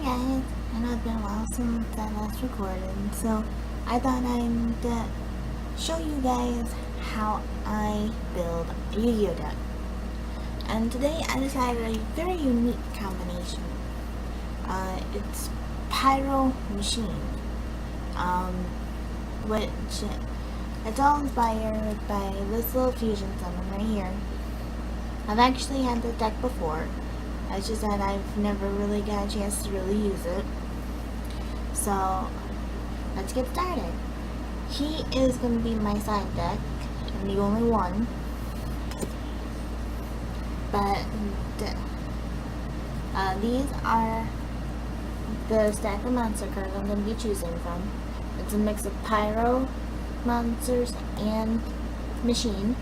guys, I know it's been a while since I last recorded, so I thought I'd show you guys how I build a Yu-Gi-Oh deck. And today I decided a very unique combination. It's Pyro Machine, which it's all inspired by this little fusion summon right here. I've actually had this deck before. It's just that I've never really got a chance to really use it. So, let's get started. He is going to be my side deck, and the only one. But, these are the stack of monster cards I'm going to be choosing from. It's a mix of Pyro, monsters, and Machine.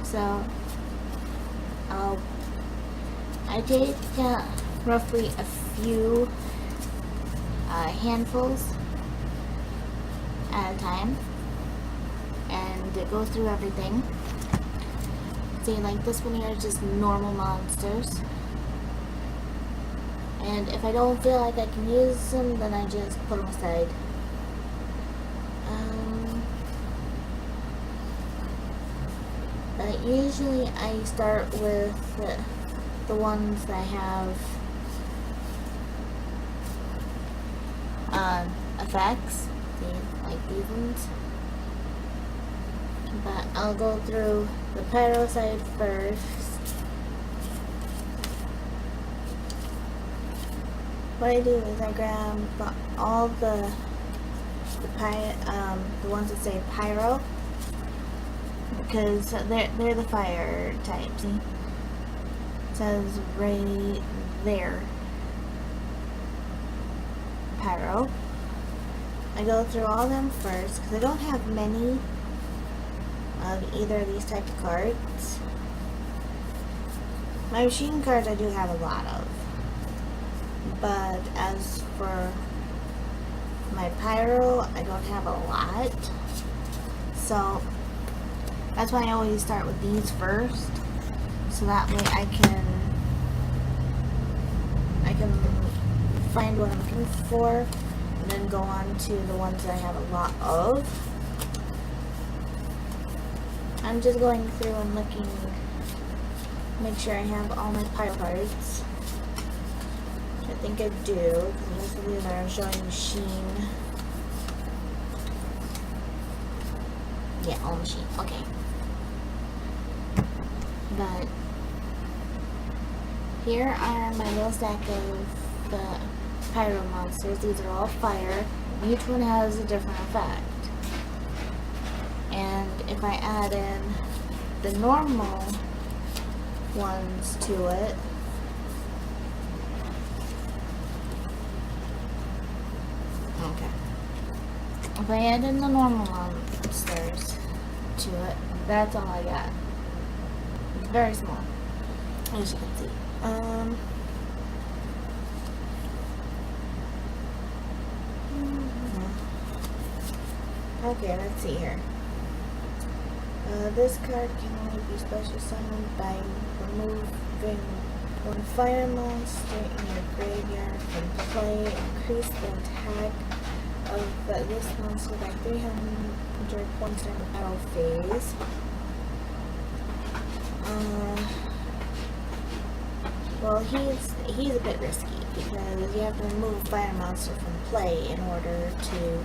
So, I take roughly a few handfuls at a time and go through everything. See, like this one here is just normal monsters. And if I don't feel like I can use them, then I just put them aside. But usually I start with the ones that have effects, see, like these ones. But I'll go through the Pyro side first. What I do is I grab all the ones that say Pyro, because they're the fire type. See, it says right there, Pyro. I go through all of them first because I don't have many of either of these type of cards. My machine cards I do have a lot of, but as for my Pyro, I don't have a lot. So that's why I always start with these first, so that way I can find what I'm looking for and then go on to the ones that I have a lot of. I'm just going through and looking, make sure I have all my Pyro cards. I think I do, because most of these are showing Machine. Yeah, all Machine. Okay. But here are my little stack of the Pyro monsters. These are all fire. Each one has a different effect. And if I add in the normal ones to it, okay. If I add in the normal monsters to it, that's all I got. It's very small, as you can see. Okay, let's see here. This card can only be special summoned by removing one fire monster in your graveyard from play. Increase the attack of this monster by 300 points during the battle phase. Well, he's a bit risky because you have to remove a fire monster from play in order to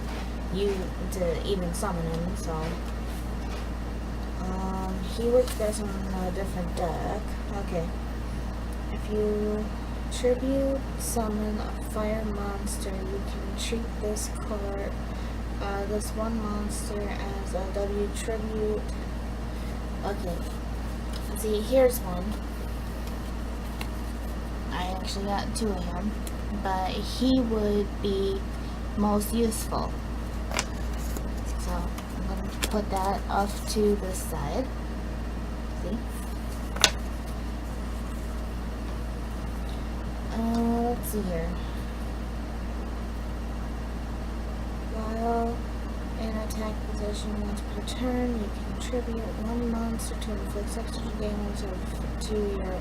even summon him. So he works best on a different deck. Okay. If you tribute summon a fire monster, you can treat this card, this one monster, as a W tribute. Okay. See, here's one. I actually got two of him, but he would be most useful. So I'm going to put that off to the side. See? Let's see here. While in attack position once per turn, you can tribute one monster to inflict extra damage to your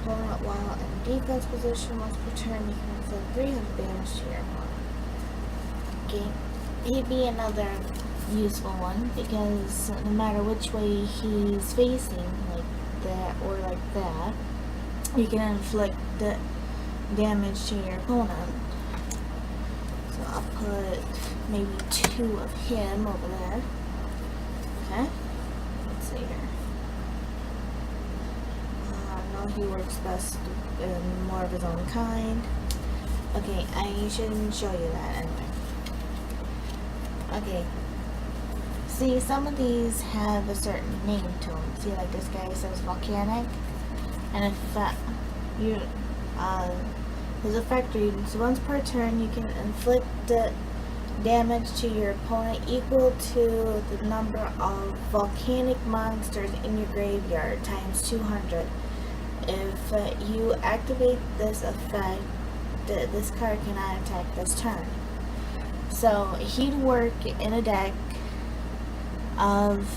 opponent while in defense position. Once per turn, you can inflict 300 damage to your opponent. Okay, he'd be another useful one because no matter which way he's facing, like that or like that, you can inflict the damage to your opponent. So I'll put maybe 2 of him over there. Okay, let's see here. No, he works best in more of his own kind. Okay, I shouldn't show you that anyway. Okay. See, some of these have a certain name to them. See, like this guy says volcanic. And if you, his effect reads, once per turn you can inflict damage to your opponent equal to the number of volcanic monsters in your graveyard times 200. If you activate this effect, this card cannot attack this turn. So he'd work in a deck of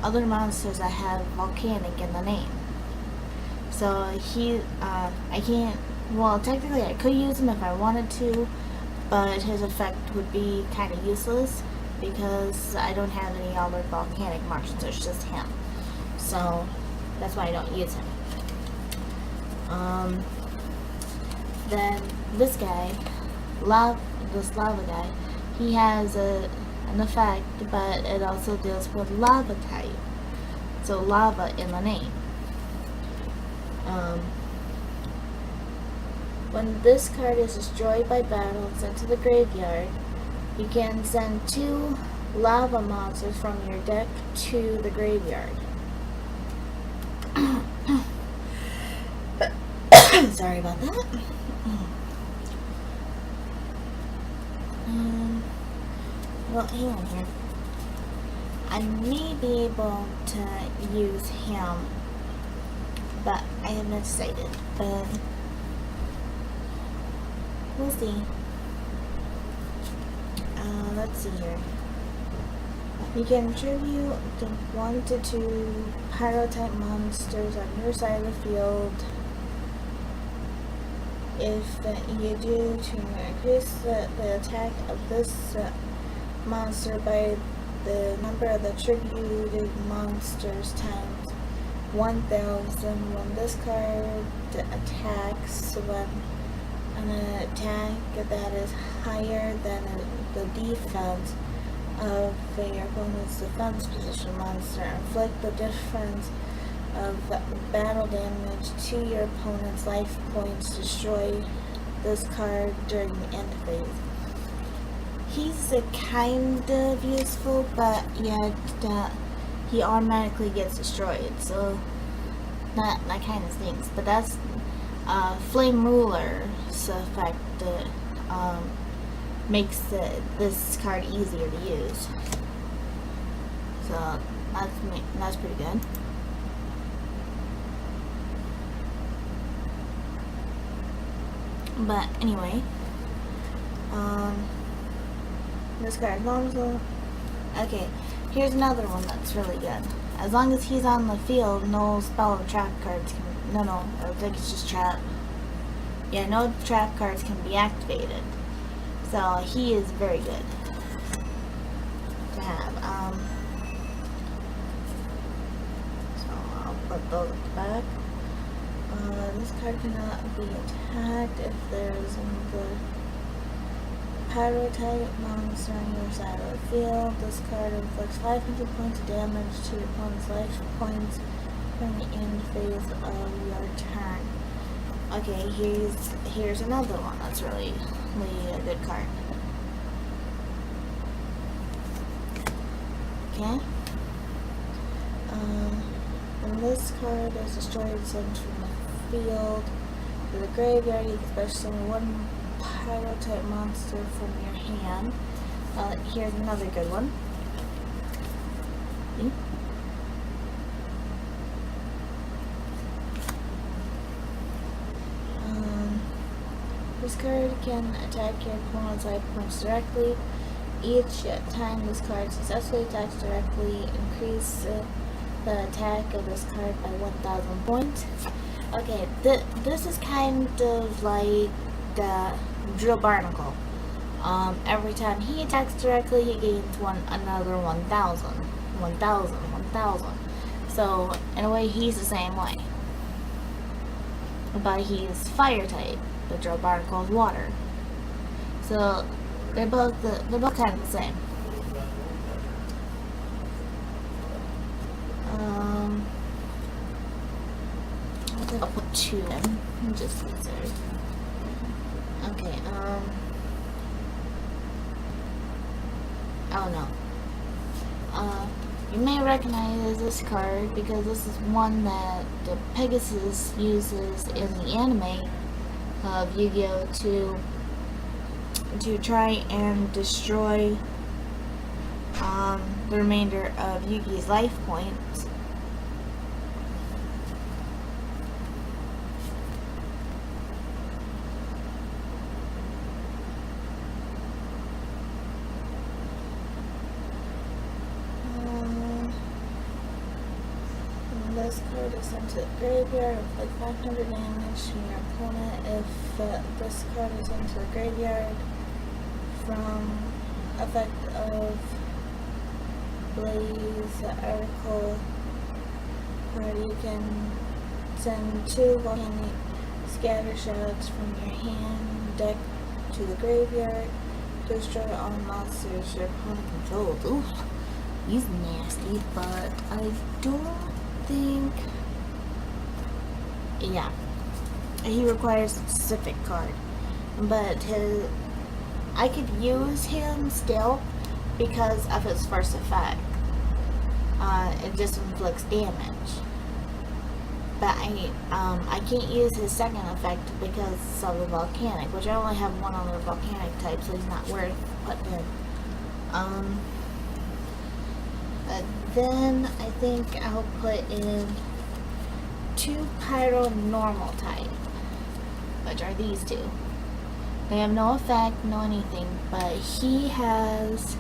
other monsters that have volcanic in the name. So I can't, well, technically I could use him if I wanted to, but his effect would be kind of useless because I don't have any other volcanic monsters, it's just him. So that's why I don't use him. Then this guy, this lava guy, he has an effect, but it also deals with lava type. So lava in the name. When this card is destroyed by battle and sent to the graveyard, you can send 2 lava monsters from your deck to the graveyard. Sorry about that. Well, hang on here. I may be able to use him, but I haven't decided. But we'll see. Let's see here. You can tribute the 1 to 2 pyro-type monsters on your side of the field. If you do, to increase the attack of this monster by the number of the tributed monsters times 1,000. When this card attacks, when an attack that is higher than the defense of your opponent's defense position monster, inflict the difference of battle damage to your opponent's life points. Destroy this card during the end phase. He's kind of useful, but yet he automatically gets destroyed, so that kind of stinks. But that's Flame Ruler's effect that makes this card easier to use. So that's pretty good. But anyway, this card also. Okay, here's another one that's really good. As long as he's on the field, no spell or trap cards can. No, I think it's just trap. Yeah, no trap cards can be activated. So he is very good to have. So I'll put those at the back. This card cannot be attacked if there's another pyro-type monster on your side of the field. This card inflicts 500 points of damage to your opponent's life points from the end phase of your turn. Okay, here's another one that's really a good card. Okay. When this card is destroyed, sent from the field to the graveyard, you can special summon 1 pyro-type monster from your hand. Here's another good one. See? This card can attack your opponent's life points directly. Each time this card successfully attacks directly, increase the attack of this card by 1,000 points. Okay, this is kind of like the Drill Barnacle. Every time he attacks directly, he gains another 1,000. 1,000, 1,000. So, in a way, he's the same way. But he's fire type. The Drill Barnacle is water. So, they're both kind of the same. I'll put 2 in, just consider. Okay, oh no. You may recognize this card because this is one that the Pegasus uses in the anime of Yu-Gi-Oh! To try and destroy the remainder of Yugi's life points. This card is sent to the graveyard with like 500 damage from your opponent. If this card is sent to the graveyard from effect of Blaze article card, you can send 2 volcanic scatter shots from your hand deck to the graveyard to destroy all monsters your opponent controls. Ooh, he's nasty, but I don't think, yeah, he requires a specific card, but I could use him still because of his first effect. It just inflicts damage, but I can't use his second effect because of the volcanic, which I only have one other volcanic type, so he's not worth putting in. Then I think I'll put in 2 Pyro normal type, which are these 2. They have no effect, no anything, but he has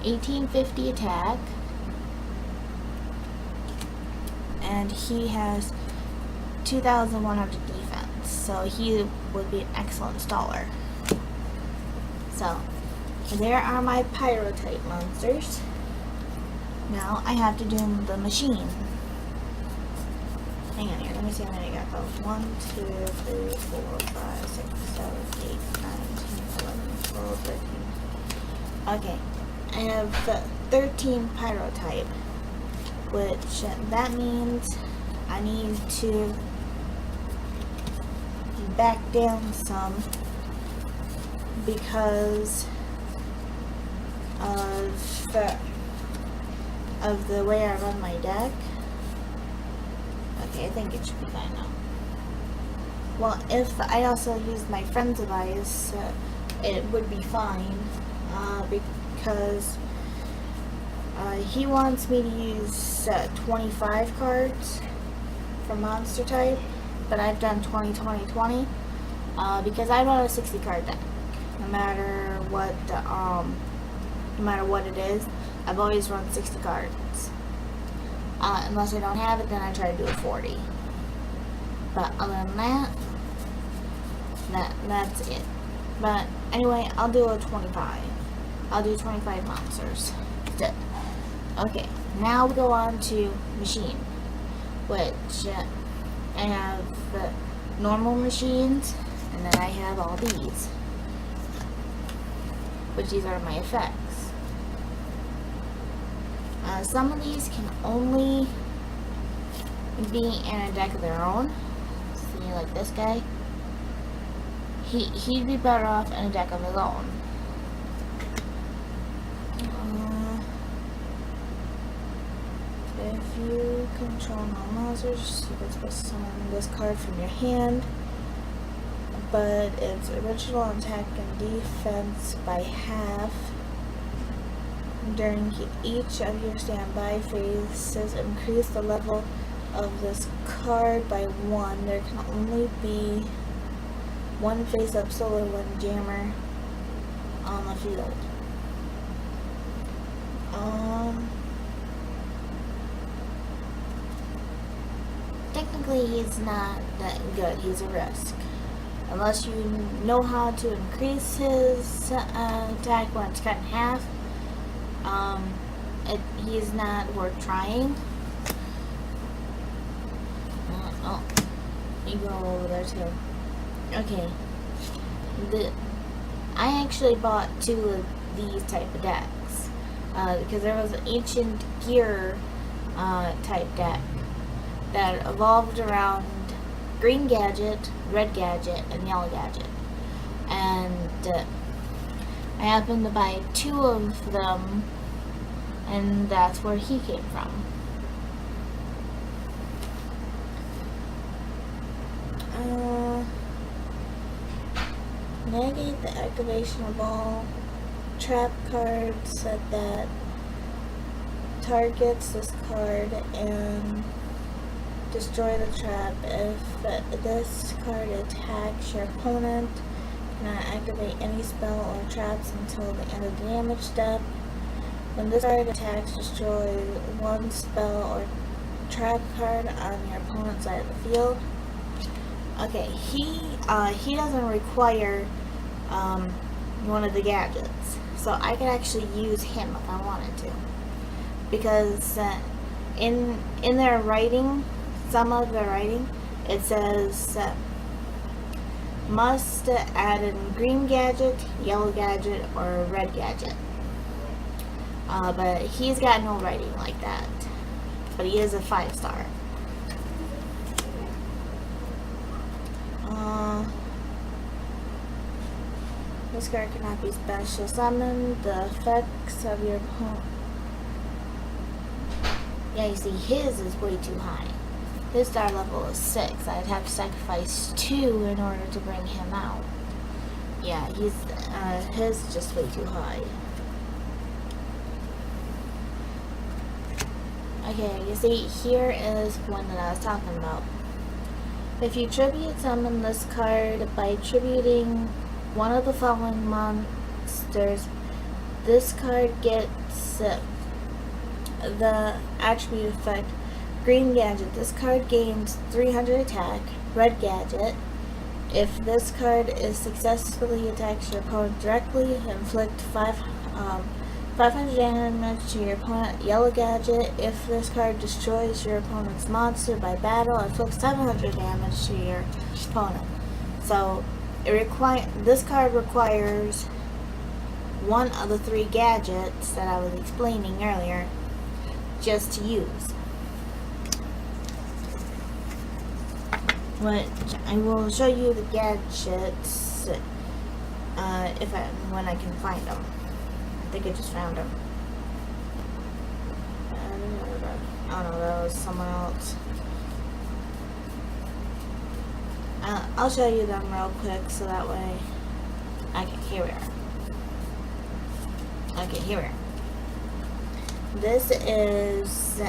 1850 attack, and he has 2,100 defense, so he would be an excellent staller. So, there are my Pyro type monsters. Now I have to do the machine. Hang on here, let me see how many I got though. 1, 2, 3, 4, 5, 6, 7, 8, 9, 10, 11, 12, 13. Okay, I have 13 Pyro type, which that means I need to back down some because of the way I run my deck. Okay, I think it should be fine now. Well, if I also use my friend's advice, it would be fine, because he wants me to use 25 cards for monster type, but I've done 20, 20, 20, because I run a 60 card deck, no matter what it is. I've always run 60 cards. Unless I don't have it, then I try to do a 40. But other than that's it. But anyway, I'll do a 25. I'll do 25 monsters. That's it. Okay, now we go on to machine, which I have normal machines, and then I have all these, which these are my effects. Some of these can only be in a deck of their own. See, like this guy. He'd be better off in a deck of his own. If you control no monsters, you can supposed to summon this card from your hand, but its original attack and defense by half during each of your standby phases. Increase the level of this card by 1. There can only be 1 face-up solar wind jammer on the field. technically he's not that good. He's a risk. Unless you know how to increase his attack when it's cut in half, he's not worth trying. Oh, you go over there too. Okay. I actually bought 2 of these type of decks because there was an ancient gear type deck that evolved around green gadget, red gadget, and yellow gadget. And I happened to buy 2 of them, and that's where he came from. Negate the activation of all trap cards said that targets this card and destroy the trap. If this card attacks your opponent, cannot activate any spell or traps until the end of the damage step. When this card attacks, destroy 1 spell or trap card on your opponent's side of the field. Okay, he doesn't require one of the gadgets, so I could actually use him if I wanted to, because in their writing, some of their writing, it says must add in green gadget, yellow gadget, or red gadget. But he's got no writing like that. But he is a 5-star. This card cannot be special summoned. The effects of your opponent. Yeah, you see, his is way too high. His star level is 6. I'd have to sacrifice 2 in order to bring him out. Yeah, his is just way too high. Okay, you see, here is one that I was talking about. If you tribute summon this card by tributing one of the following monsters, this card gets the attribute effect green gadget. This card gains 300 attack. Red gadget. If this card is successfully attacks your opponent directly, inflict 500 damage to your opponent. Yellow gadget. If this card destroys your opponent's monster by battle, inflicts 700 damage to your opponent. So this card requires one of the 3 gadgets that I was explaining earlier just to use. Which I will show you the gadgets when I can find them. I think I just found them. Oh no, that was someone else. I'll show you them real quick so that way here we are. Okay, here we are. This is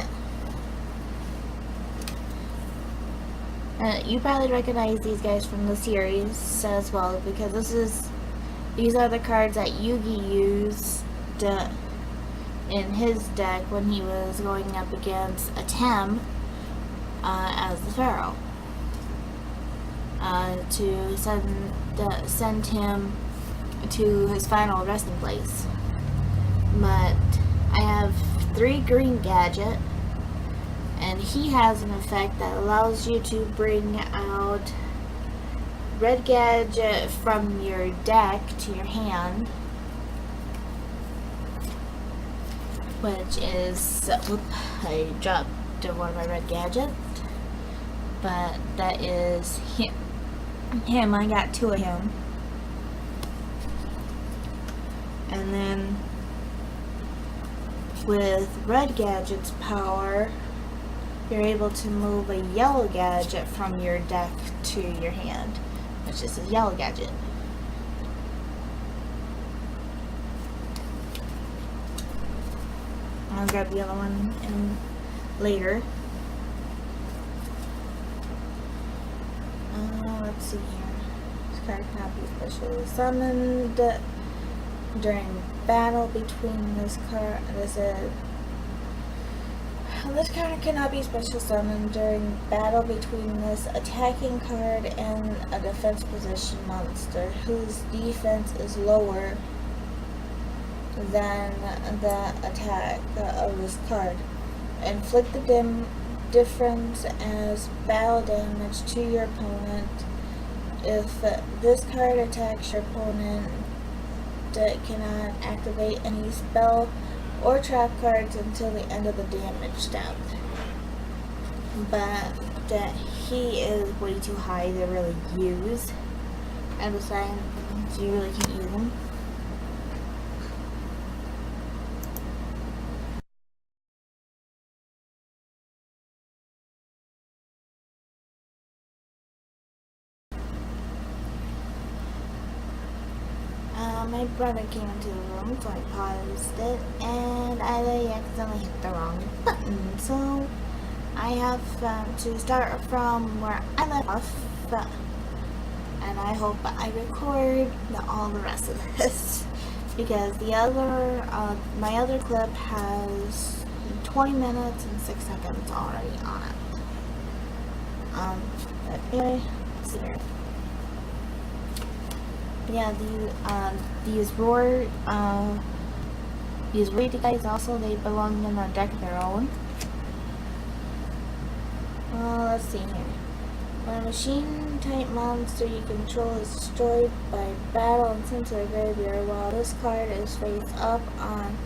you probably recognize these guys from the series as well, because these are the cards that Yugi used in his deck when he was going up against Atem as the Pharaoh to send him to his final resting place. But I have 3 green gadget, and he has an effect that allows you to bring out red gadget from your deck to your hand, which is, I dropped one of my red gadgets, but that is him. I got 2 of him. And then with red gadget's power, you're able to move a yellow gadget from your deck to your hand, which is a yellow gadget. I'll grab the other one later. Let's see here. This card cannot be specially summoned during battle between this card. This card cannot be special summoned during battle between this attacking card and a defense position monster whose defense is lower than the attack of this card. Inflict the difference as battle damage to your opponent. If this card attacks your opponent, it cannot activate any spell or trap cards until the end of the damage step. But he is way too high to really use. And besides, you really can't use him. My brother came into the room, so I paused it, and I accidentally hit the wrong button. So I have to start from where I left off, and I hope I record all the rest of this because the other, my other clip has 20 minutes and 6 seconds already on it. But anyway, let's see here. Yeah, these roar guys also, they belong in a deck of their own. Let's see here. When a machine type monster you control is destroyed by battle and sent to the graveyard while this card is face up on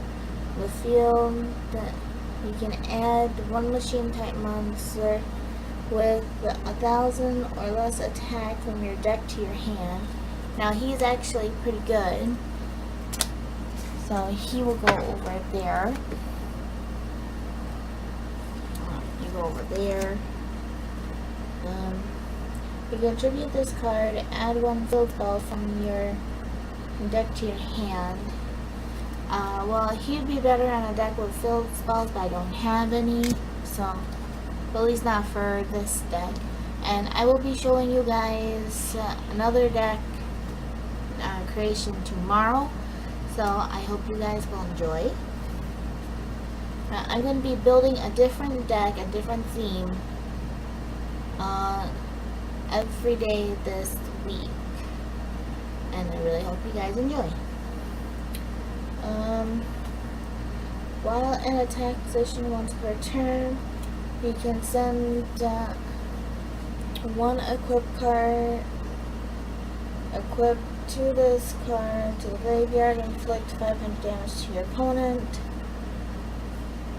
the field, you can add one machine type monster with 1,000 or less attack from your deck to your hand. Now he's actually pretty good, so he will go over there. You go over there. You can tribute this card, add one field spell from your deck to your hand. Well, he'd be better on a deck with field spells, but I don't have any, so at least not for this deck. And I will be showing you guys another deck creation tomorrow, so I hope you guys will enjoy. I'm going to be building a different deck, a different theme every day this week, and I really hope you guys enjoy. While in attack position once per turn, you can send one equipped card equipped to this card to the graveyard and inflict 500 damage to your opponent.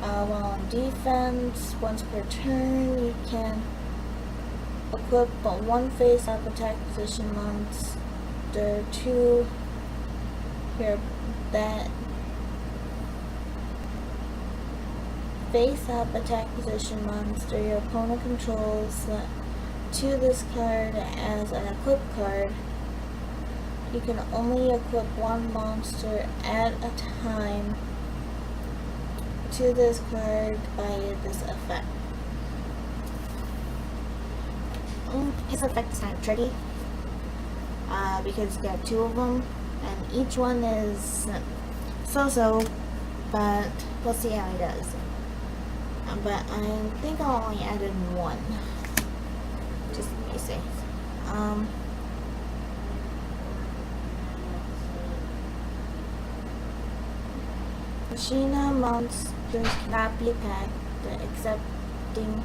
While on defense, once per turn, you can equip one face-up attack position monster to your face-up attack position monster your opponent controls to this card as an equipped card. You can only equip one monster at a time to this card by this effect. His effect is kind of tricky because you got two of them, and each one is so-so, but we'll see how he does. But I think I'll only add in one, just to be safe. Machina monsters cannot be attacked excepting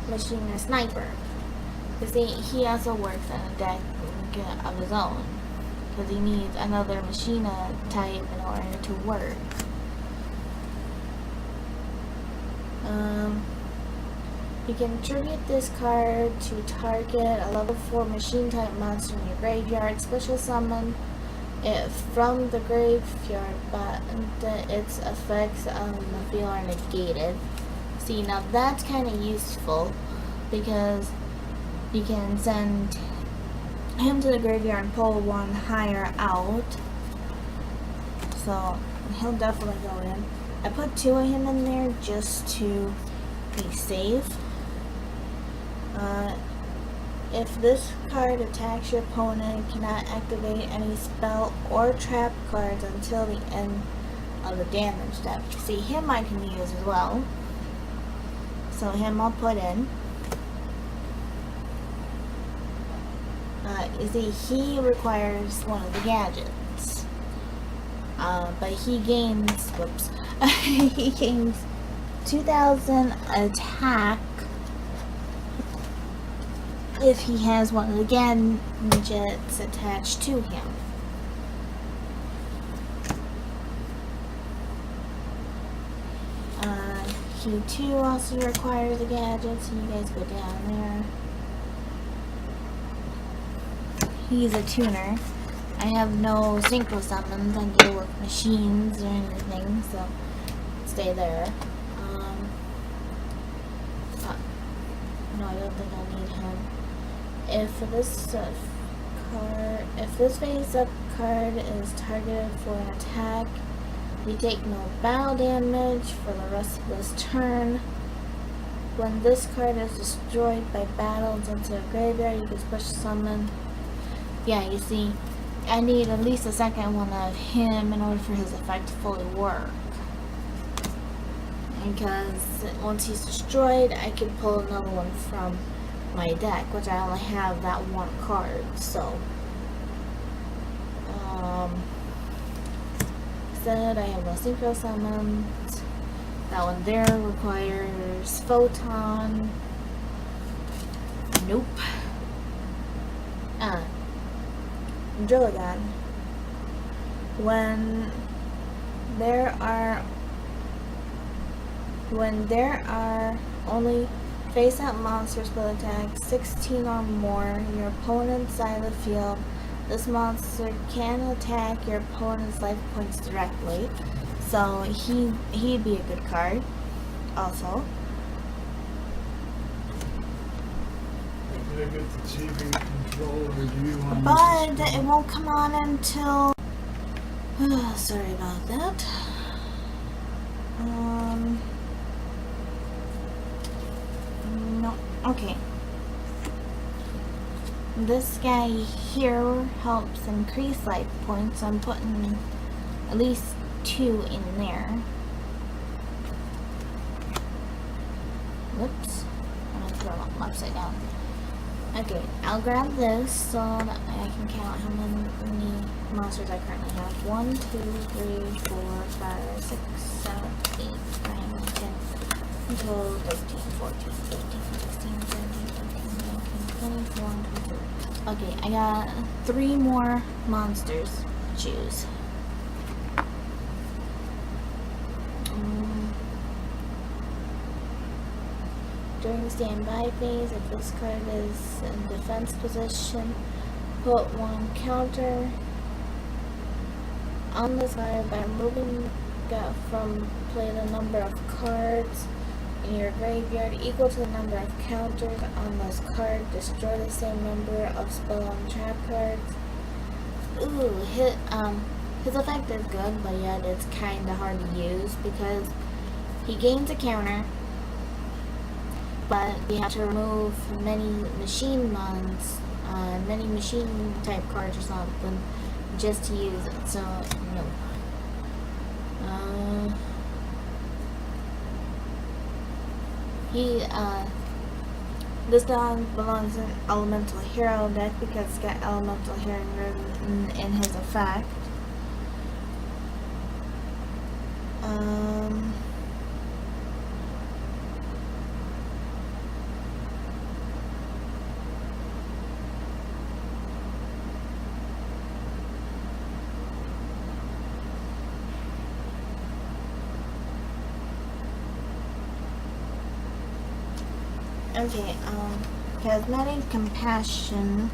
Machina Sniper. You see, he also works in a deck of his own, because he needs another Machina type in order to work. You can tribute this card to target a level 4 machine type monster in your graveyard, special summon it from the graveyard, but its effects on the field are negated. See, now that's kind of useful because you can send him to the graveyard and pull one higher out, so he'll definitely go in. I put two of him in there just to be safe. If this card attacks your opponent, cannot activate any spell or trap cards until the end of the damage step. See, him I can use as well. so him I'll put in. You see, he requires one of the gadgets. But he gains, whoops, he gains 2,000 attack if he has one of the gadgets attached to him. He too also requires a gadget, so you guys go down there. He's a tuner. I have no synchro summons on deal with machines or anything, so stay there. No, I don't think I'll need him. If this face-up card is targeted for an attack, you take no battle damage for the rest of this turn. When this card is destroyed by battles into a graveyard, you can special summon. Yeah, you see, I need at least a second one of him in order for his effect to fully work. Because once he's destroyed, I can pull another one from my deck, which I only have that one card, so. Instead, I have a synchro summons. That one there requires photon. Nope. Drillagon. When there are only face-up monsters with attacks 16 or more your opponent's side of the field, this monster can attack your opponent's life points directly. So he'd be a good card also. Did I get the TV control, or do you want But it won't come on until sorry about that. No, okay. This guy here helps increase life points. I'm putting at least 2 in there. Whoops. I'm gonna throw them upside down. Okay, I'll grab this so that I can count how many monsters I currently have. 1, 2, 3, 4, 5, 6, 7, 8, 9, 10, 12, 13, 14, 15, 16, 17, 18, 19, 20, 21, 22. Okay, I got 3 more monsters to choose. During the standby phase, if this card is in defense position, put 1 counter on this card by removing from play the number of cards in your graveyard equal to the number of counters on this card. Destroy the same number of spell and trap cards. Ooh, his effect is good, but yet it's kinda hard to use because he gains a counter, but you have to remove many machine type cards or something just to use it, so no. This dog belongs in Elemental Hero deck because it's got Elemental Hero in his effect. Okay, Cosmetic Compassion,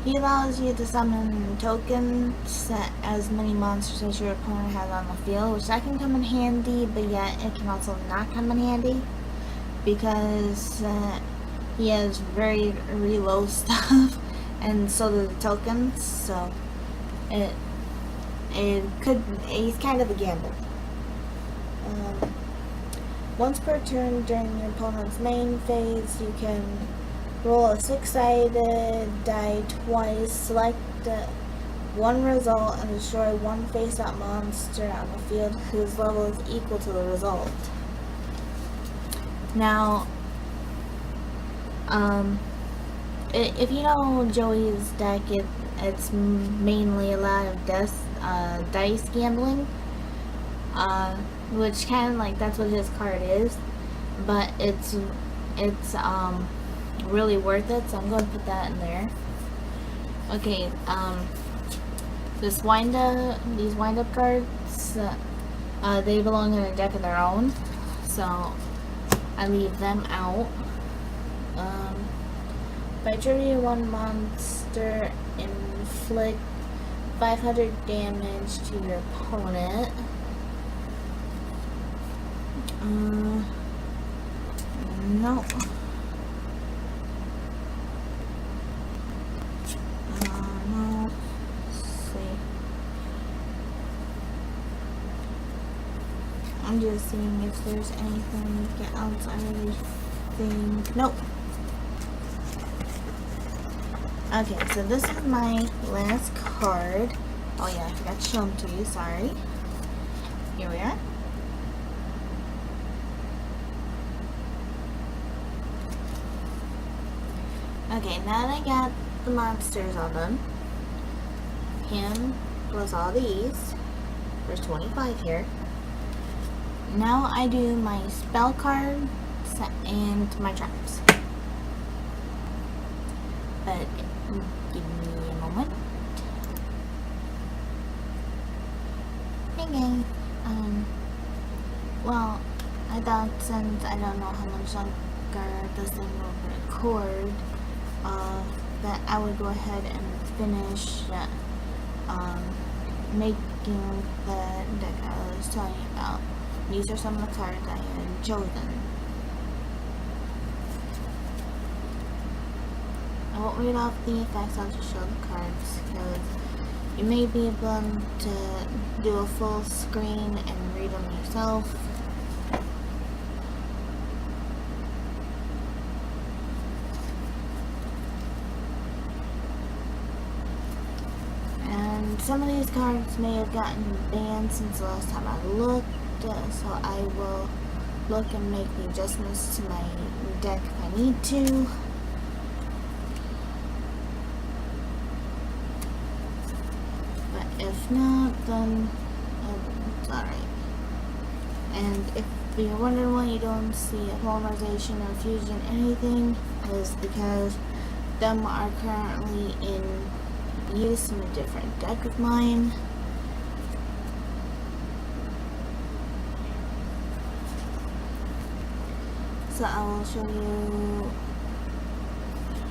he allows you to summon tokens as many monsters as your opponent has on the field, which that can come in handy, but yet it can also not come in handy, because he has very low stuff, and so do the tokens, so he's kind of a gamble. Once per turn during your opponent's main phase, you can roll a 6-sided die twice, select one result and destroy one face-up monster on the field whose level is equal to the result. Now, if you know Joey's deck, it's mainly a lot of dice gambling, which kind of like that's what his card is, but it's really worth it. So I'm going to put that in there. Okay, these wind up cards, they belong in a deck of their own, so I leave them out. If I trigger one monster, inflict 500 damage to your opponent. No. No. Let's see. I'm just seeing if there's anything else I really think. Nope. Okay, so this is my last card. Oh yeah, I forgot to show them to you, sorry. Here we are. Okay, now that I got the monsters on them, him plus all these, there's 25 here. Now I do my spell cards and my traps. But give me a moment. Hey guys. Well, I thought since I don't know how much longer this thing will record, that I would go ahead and finish making the deck I was telling you about. These are some of the cards I had chosen. I won't read off the effects, I'll just show the cards because you may be able to do a full screen and read them yourself. And some of these cards may have gotten banned since the last time I looked, so I will look and make the adjustments to my deck if I need to. If not, then it's alright. And if you're wondering why you don't see a polymerization or fusion anything, is because them are currently in use in a different deck of mine. So I will show you.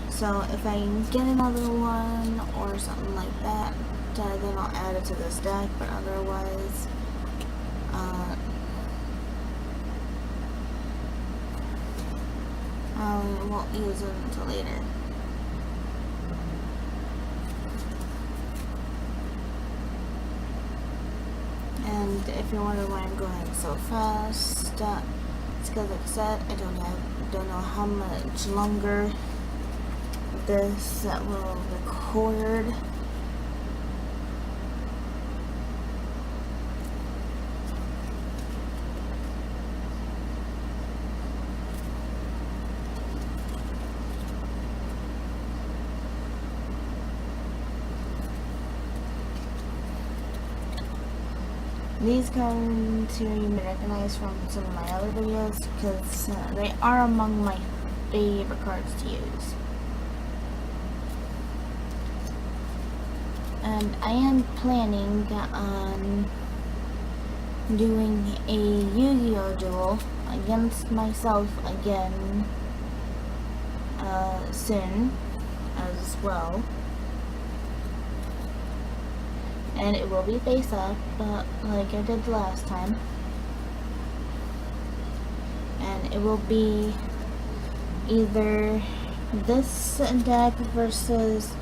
So if I get another one or something like that, then I'll add it to this deck, but otherwise I won't use it until later. And if you're wondering why I'm going so fast, it's because, like I said, I don't know how much longer this will record. These cards here you may recognize from some of my other videos because they are among my favorite cards to use. And I am planning on doing a Yu-Gi-Oh duel against myself again soon as well. And it will be face up, like I did the last time. And it will be either this deck versus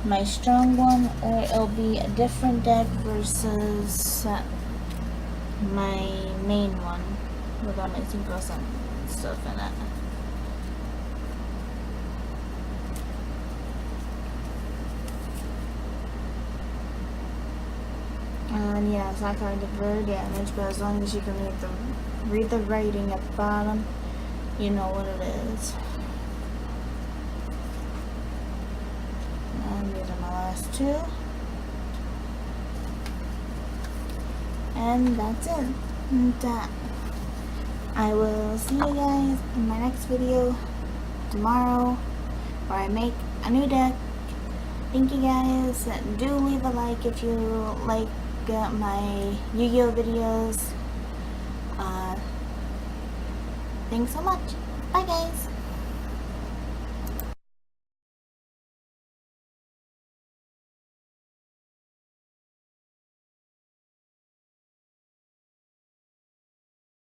my strong one, or it'll be a different deck versus my main one without my synchro stuff in it. And yeah, it's not going to do very damage, but as long as you can read the writing at the bottom, you know what it is. And these are my last two. And that's it. And, I will see you guys in my next video tomorrow, where I make a new deck. Thank you guys. Do leave a like if you like my Yu-Gi-Oh videos. Thanks so much. Bye guys.